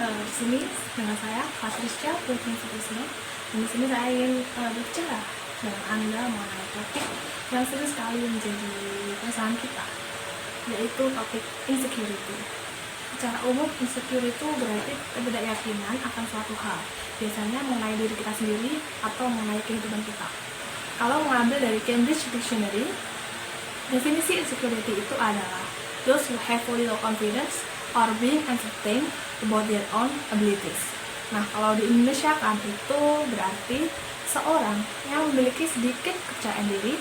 Di sini dengan saya Patricia Putri Sutisno. Di sini saya ingin berbicara dengan Anda mengenai topik yang sering sekali menjadi perasaan kita, yaitu topik insecurity. Secara umum, insecure itu berarti ketidakyakinan akan suatu hal, biasanya mengenai diri kita sendiri atau mengenai kehidupan kita. Kalau mengambil dari Cambridge Dictionary, definisi insecurity itu adalah those who have little confidence or being uncertain about their own abilities. Nah, kalau di Indonesia kan itu berarti seorang yang memiliki sedikit kepercayaan diri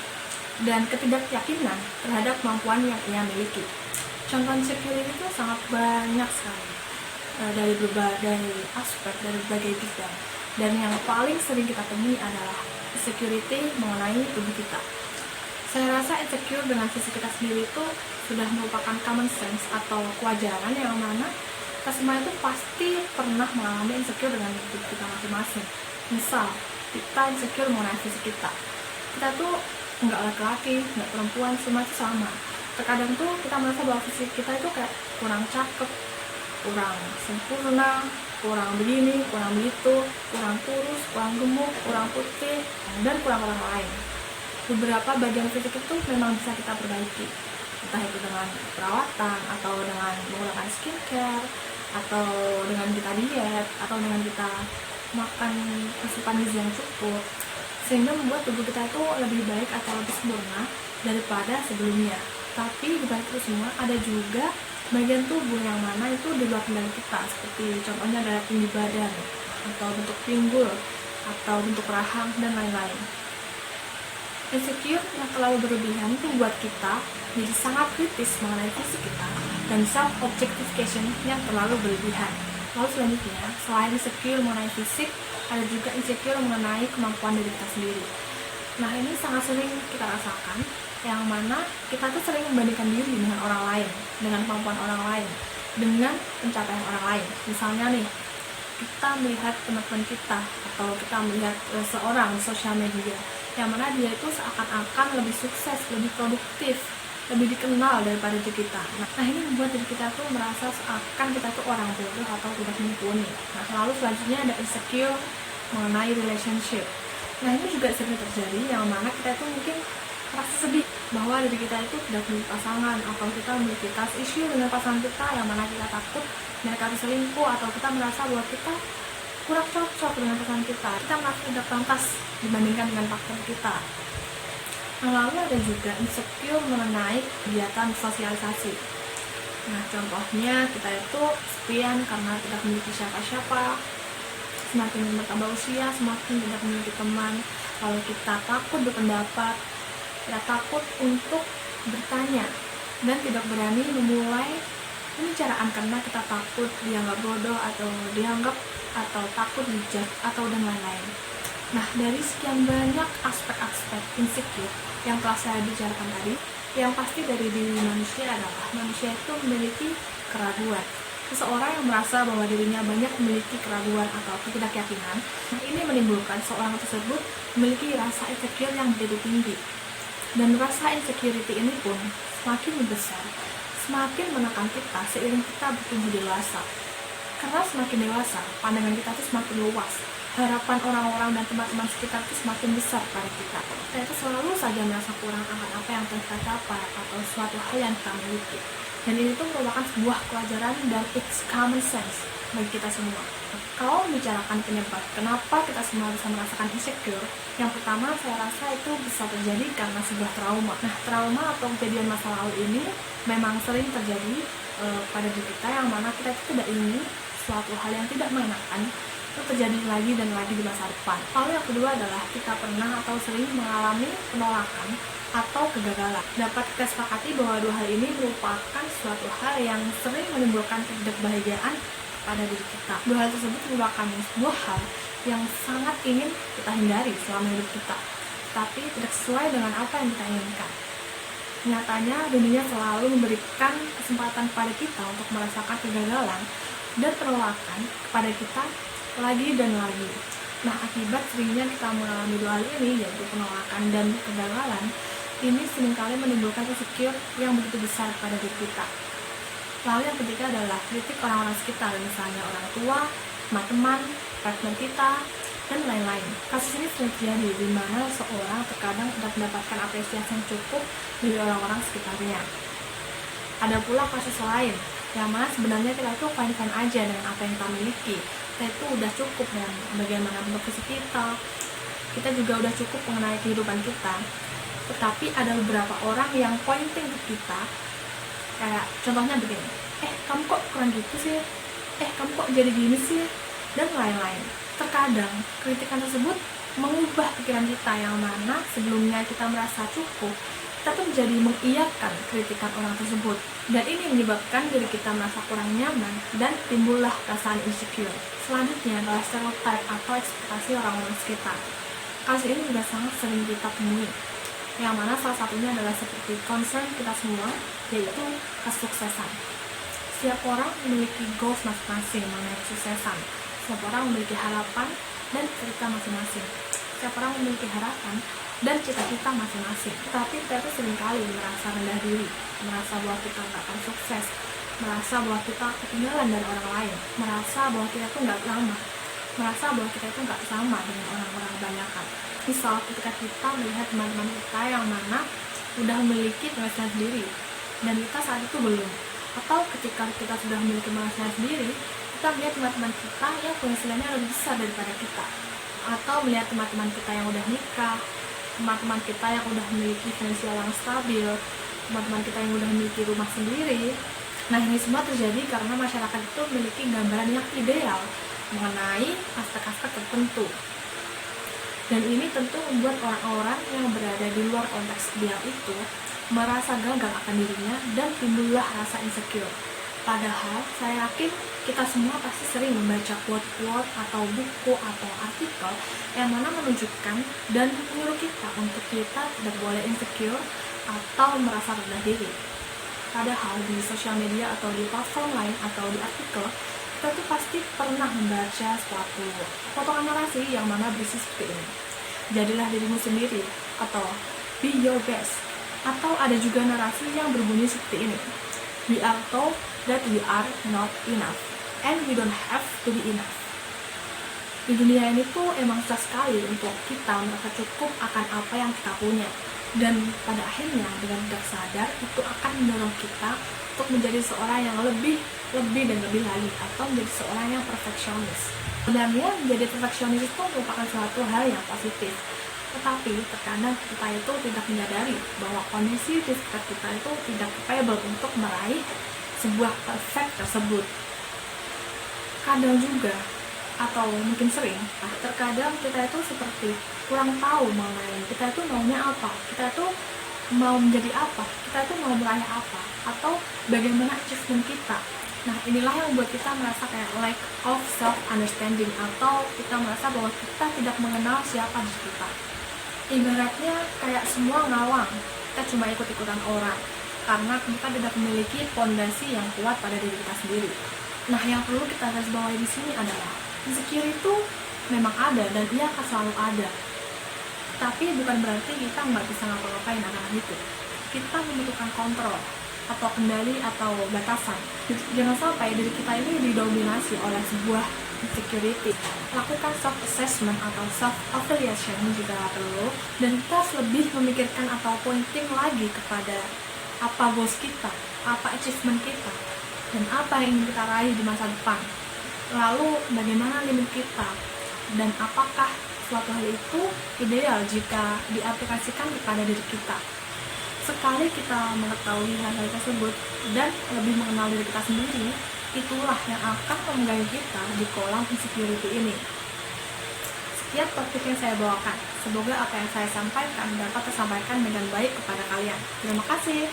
dan ketidakyakinan terhadap kemampuan yang ia miliki. Contoh insecurity itu sangat banyak sekali dari berbagai aspek, dari berbagai bidang. Dan yang paling sering kita temui adalah insecurity mengenai tubuh kita. Saya rasa insecure dengan fisik kita sendiri itu sudah merupakan common sense atau kewajaran yang mana kita semua itu pasti pernah mengalami insecure dengan tubuh kita masing-masing. Misal, kita insecure mengenai fisik kita. Kita tuh nggak laki-laki, nggak perempuan, semua itu sama. Terkadang tuh kita merasa bahwa fisik kita itu kayak kurang cakep, kurang sempurna, kurang begini, kurang begitu, kurang kurus, kurang gemuk, kurang putih, dan kurang lain. Beberapa bagian fisik itu memang bisa kita perbaiki, entah itu dengan perawatan, atau dengan menggunakan skincare, atau dengan kita diet, atau dengan kita makan asupan gizi yang cukup, sehingga membuat tubuh kita itu lebih baik atau lebih sempurna daripada sebelumnya. Tapi di balik itu semua ada juga bagian tubuh yang mana itu di luar kendali kita, seperti contohnya dari tinggi badan, atau bentuk pinggul, atau bentuk rahang, dan lain-lain. Insecure yang terlalu berlebihan itu membuat kita jadi sangat kritis mengenai fisik kita dan self-objectification yang terlalu berlebihan. Lalu selanjutnya, selain insecure mengenai fisik, ada juga insecure mengenai kemampuan diri kita sendiri. Nah, ini sangat sering kita rasakan, yang mana kita tuh sering membandingkan diri dengan orang lain, dengan kemampuan orang lain, dengan pencapaian orang lain. Misalnya nih, kita melihat teman-teman kita, atau kita melihat seorang di sosial media, yang mana dia itu seakan-akan lebih sukses, lebih produktif, lebih dikenal daripada diri kita. Nah, ini membuat diri kita tuh merasa seakan kita tuh orang bodoh atau tidak mumpuni. Nah, lalu selanjutnya ada insecure mengenai relationship. Nah, ini juga sering terjadi, yang mana kita tuh mungkin merasa sedih bahwa diri kita itu tidak memiliki pasangan, atau kita memiliki trust issue dengan pasangan kita, yang mana kita takut mereka selingkuh, atau kita merasa bahwa kita kurang cocok dengan pasangan kita merasa tidak pantas dibandingkan dengan partner kita. Nah, lalu ada juga insecure mengenai kegiatan sosialisasi. Nah, contohnya kita itu sepian karena tidak memiliki siapa-siapa. Semakin bertambah usia, semakin tidak memiliki teman. Lalu kita takut berpendapat, kita takut untuk bertanya, dan tidak berani memulai pembicaraan karena kita takut dianggap bodoh, atau dianggap, atau takut dijudge, atau dan lain-lain. Nah, dari sekian banyak aspek-aspek insecure yang telah saya bicarakan tadi, yang pasti dari diri manusia adalah manusia itu memiliki keraguan. Seseorang yang merasa bahwa dirinya banyak memiliki keraguan atau ketidakyakinan, ini menimbulkan seorang tersebut memiliki rasa insecure yang begitu tinggi. Dan rasa insecurity ini pun semakin membesar, semakin menekan kita seiring kita bertumbuh dewasa. Karena semakin dewasa, pandangan kita itu semakin luas, harapan orang-orang dan teman-teman sekitar itu semakin besar pada kita. Kita itu selalu saja merasa kurang akan apa yang telah kita capai atau suatu hal yang kita miliki. Dan ini tuh merupakan sebuah kewajaran dan it's common sense bagi kita semua. Kalau membicarakan penyebab kenapa kita semua bisa merasakan insecure, yang pertama saya rasa itu bisa terjadi karena sebuah trauma. Nah, trauma atau kejadian masa lalu ini memang sering terjadi pada diri kita, yang mana kita itu tidak ingin suatu hal yang tidak mengenakan itu terjadi lagi dan lagi di masa depan. Lalu yang kedua adalah kita pernah atau sering mengalami penolakan atau kegagalan. Dapat kita sepakati bahwa dua hal ini merupakan suatu hal yang sering menimbulkan ketidakbahagiaan pada diri kita. Dua hal tersebut merupakan sebuah hal yang sangat ingin kita hindari selama hidup kita, tapi tidak sesuai dengan apa yang kita inginkan. Nyatanya dunia selalu memberikan kesempatan pada kita untuk merasakan kegagalan dan penolakan kepada kita lagi dan lagi. Nah, akibat seringnya kita mengalami dua hal ini, yaitu penolakan dan kegagalan, ini seringkali menimbulkan insecure yang begitu besar pada diri kita. Lalu yang ketiga adalah kritik orang-orang sekitar, misalnya orang tua, teman-teman, partner kita, dan lain-lain. Kasus ini sering terjadi di mana seorang terkadang tidak mendapatkan apresiasi yang cukup dari orang-orang sekitarnya. Ada pula kasus lain, yang mana sebenarnya kita itu fine-fine aja dengan apa yang kita miliki. Kita itu udah cukup dengan bagaimana bentuk fisik kita juga udah cukup mengenai kehidupan kita. Tetapi ada beberapa orang yang pointing ke kita, kayak contohnya begini, kamu kok kurang gitu sih, kamu kok jadi gini sih, dan lain-lain. Terkadang kritikan tersebut mengubah pikiran kita, yang mana sebelumnya kita merasa cukup, kita tuh menjadi mengiyakan kritikan orang tersebut, dan ini menyebabkan diri kita merasa kurang nyaman dan timbullah perasaan insecure. Selanjutnya adalah stereotype atau ekspektasi orang-orang sekitar. Kasus ini juga sangat sering kita temui, yang mana salah satunya adalah seperti concern kita semua, yaitu kesuksesan. Setiap orang memiliki goals masing-masing mengenai kesuksesan. Setiap orang memiliki harapan dan cerita masing-masing. Setiap orang memiliki harapan dan cita-cita masing-masing. Tetapi kita itu seringkali merasa rendah diri, merasa bahwa kita nggak akan sukses, merasa bahwa kita ketinggalan dari orang lain, merasa bahwa kita itu nggak lama, merasa bahwa kita itu nggak sama dengan orang-orang kebanyakan. Misal ketika kita melihat teman-teman kita yang mana udah memiliki penghasilan sendiri dan kita saat itu belum, atau ketika kita sudah memiliki penghasilan sendiri, kita melihat teman-teman kita yang penghasilannya lebih besar daripada kita, atau melihat teman-teman kita yang udah nikah, teman-teman kita yang udah memiliki finansial yang stabil, teman-teman kita yang udah memiliki rumah sendiri. Nah, ini semua terjadi karena masyarakat itu memiliki gambaran yang ideal mengenai aspek-aspek tertentu. Dan ini tentu membuat orang-orang yang berada di luar konteks ideal itu merasa gagal akan dirinya dan timbullah rasa insecure. Padahal saya yakin kita semua pasti sering membaca quote-quote atau buku atau artikel yang mana menunjukkan dan menyuruh kita untuk kita tidak boleh insecure atau merasa rendah diri. Padahal di sosial media atau di platform lain atau di artikel, kita tuh pasti pernah membaca suatu potongan narasi yang mana berisi seperti ini: jadilah dirimu sendiri, atau be your best. Atau ada juga narasi yang berbunyi seperti ini: we are told that we are not enough and we don't have to be enough. Di dunia ini tuh emang susah sekali untuk kita merasa cukup akan apa yang kita punya, dan pada akhirnya dengan tidak sadar itu akan mendorong kita untuk menjadi seorang yang lebih dan lebih lagi, atau menjadi seorang yang perfeksionis. Sebenarnya menjadi perfeksionis itu merupakan suatu hal yang positif, tetapi terkadang kita itu tidak menyadari bahwa kondisi di sekitar kita itu tidak capable untuk meraih sebuah perfect tersebut. Kadang juga, atau mungkin sering, terkadang kita itu seperti kurang tahu mengenai kita itu maunya apa, kita itu mau menjadi apa, kita itu mau meraih apa, atau bagaimana achievement kita. Nah, inilah yang membuat kita merasa kayak lack of self-understanding, atau kita merasa bahwa kita tidak mengenal siapa diri kita. Ibaratnya kayak semua ngawang, kita cuma ikut-ikutan orang, karena kita tidak memiliki fondasi yang kuat pada diri kita sendiri. Nah, yang perlu kita garis bawahi di sini adalah insecure itu memang ada dan ia akan selalu ada. Tapi bukan berarti kita nggak bisa ngapa-ngapain akan itu. Kita membutuhkan kontrol atau kendali atau batasan. Jangan sampai diri kita ini didominasi oleh sebuah insecurity. Lakukan self-assessment atau self-evaluation jika perlu, dan kita harus lebih memikirkan atau pointing lagi kepada apa goals kita, apa achievement kita, dan apa yang ingin kita raih di masa depan. Lalu bagaimana limit kita, dan apakah suatu hal itu ideal jika diaplikasikan kepada diri kita. Sekali kita mengetahui hal-hal tersebut dan lebih mengenal diri kita sendiri, itulah yang akan menggait kita di kolam insecurity ini. Sekian topik yang saya bawakan. Semoga apa yang saya sampaikan dapat tersampaikan dengan baik kepada kalian. Terima kasih.